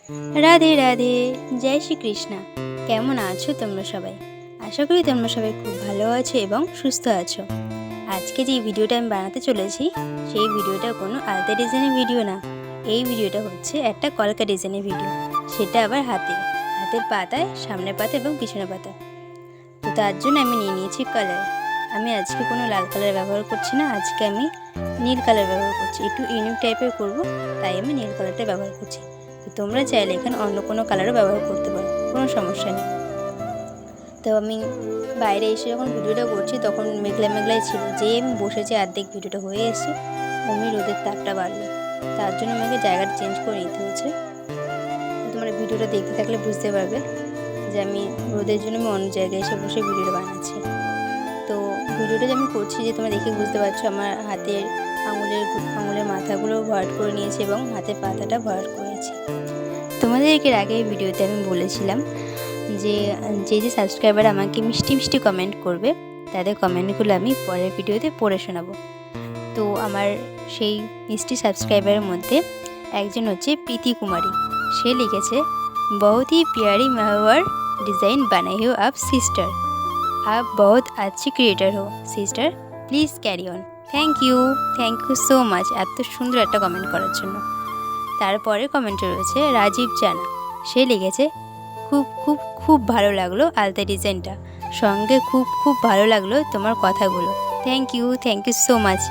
রাধে রাধে, জয় শ্রীকৃষ্ণা। কেমন আছো তোমরা সবাই? আশা করি তোমরা সবাই খুব ভালো আছো এবং সুস্থ আছো। আজকে যে ভিডিওটা আমি বানাতে চলেছি সেই ভিডিওটা কোনো আলতা ডিজাইনের ভিডিও না। এই ভিডিওটা হচ্ছে একটা কলকা ডিজাইনের ভিডিও, সেটা আবার হাতের পাতায়, সামনের পাতা এবং পিছনের পাতা। তো তার জন্য আমি নিয়ে নিয়েছি কালার। আমি আজকে কোনো লাল কালার ব্যবহার করছি না, আজকে আমি নীল কালার ব্যবহার করছি। একটু ইউনিক টাইপের করব, তাই আমি নীল কালারটা ব্যবহার করছি। তো তোমরা চাইলে এখানে অন্য কোনো কালারও ব্যবহার করতে পারো, কোনো সমস্যা নেই। তো আমি বাইরে এসে যখন ভিডিওটা করছি তখন মেঘলাই ছিল, যেই আমি বসেছি অর্ধেক ভিডিওটা হয়ে এসেছে অমনি রোদের তাপটা বাড়লো, তার জন্য আমাকে জায়গাটা চেঞ্জ করে নিতে হয়েছে। তোমরা ভিডিওটা দেখতে থাকলে বুঝতে পারবে যে আমি রোদের জন্য আমি অন্য জায়গায় এসে বসে ভিডিওটা বানাচ্ছি। তো ভিডিওটা যে আমি করছি, যে তোমরা দেখে বুঝতে পারছো আমার হাতের আঙুলের মাথাগুলো ভরাট করে নিয়েছি এবং হাতের পাতাটা ভরাট করেছি। তোমাদেরকে আগে ভিডিওতে আমি বলেছিলাম যে যে সাবস্ক্রাইবার আমাকে মিষ্টি মিষ্টি কমেন্ট করবে তাদের কমেন্টগুলো আমি পরের ভিডিওতে পড়ে শোনাবো। তো আমার সেই মিষ্টি সাবস্ক্রাইবারের মধ্যে একজন হচ্ছে প্রীতি কুমারী। সে লিখেছে, बहुत ही प्यारी महवर डिज़ाइन बनाई हो आप सिस्टर, आप बहुत अच्छी क्रिएटर हो sister, please carry on. Thank you so much এত সুন্দর একটা কমেন্ট করার জন্য। তারপরে কমেন্টে রয়েছে রাজীব জানা। সে লিখেছে, খুব খুব খুব ভালো লাগলো আলতা ডিজাইনটা, সঙ্গে খুব খুব ভালো লাগলো তোমার কথাগুলো। থ্যাংক ইউ সো মাচ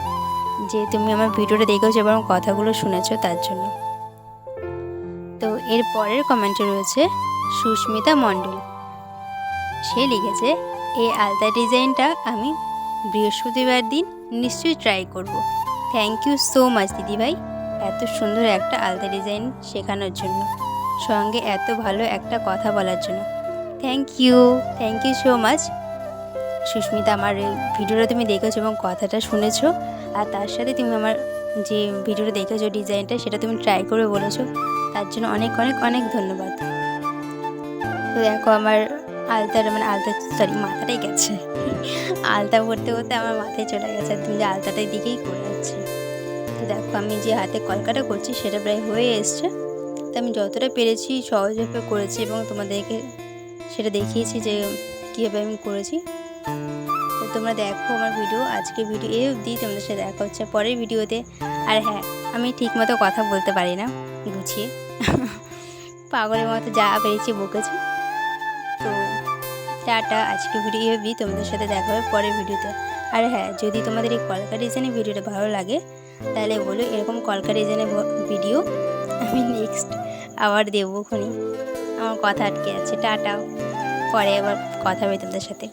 যে তুমি আমার ভিডিওটা দেখেছো এবং কথাগুলো শুনেছো তার জন্য। তো এর পরের কমেন্টে রয়েছে সুস্মিতা মণ্ডল। সে লিখেছে, এই আলতা ডিজাইনটা আমি বৃহস্পতিবার দিন নিশ্চয়ই ট্রাই করব। থ্যাংক ইউ সো মাচ দিদিভাই, এত সুন্দর একটা আলতা ডিজাইন শেখানোর জন্য, সঙ্গে এত ভালো একটা কথা বলার জন্য। Thank you so much Sushmita. আমার ভিডিওটা তুমি দেখেছো এবং কথাটা শুনেছো, আর তার সাথে তুমি আমার যে ভিডিওটা দেখেছো ডিজাইনটা সেটা তুমি ট্রাই করে বলেছো, তার জন্য অনেক অনেক অনেক ধন্যবাদ। তো দেখো আমার মাথাটাই গেছে, আলতা করতে করতে আমার মাথায় চলে গেছে, তুমি যে আলতাটার দিকেই করে যাচ্ছে। তো দেখো আমি যে হাতে কলকাটা করছি সেটা প্রায় হয়ে এসছে। তো আমি যতটা পেরেছি সহজভাবে করেছি এবং তোমাদেরকে সেটা দেখিয়েছি যে কীভাবে আমি করেছি। তো তোমরা দেখো আমার ভিডিও, আজকে ভিডিও এই অবধি, তোমাদের সাথে দেখা হচ্ছে পরের ভিডিওতে। আর হ্যাঁ, আমি ঠিকমতো কথা বলতে পারি না গুছিয়ে, পাগলের মতো যা পেরেছি বকেছি। তো টাটা, আজকে ভিডিও এই অবধি, তোমাদের সাথে দেখা হবে পরের ভিডিওতে। আর হ্যাঁ, যদি তোমাদের এই কলকা ডিজাইনের ভিডিওটা ভালো লাগে তাহলে বলো এরকম কলকা ডিজাইনের ভিডিও আমি নেক্সট আবার দেবো। খুনি আমার কথা আটকে আছে। টাটা, পরে আবার কথা হবে তোমাদের সাথে।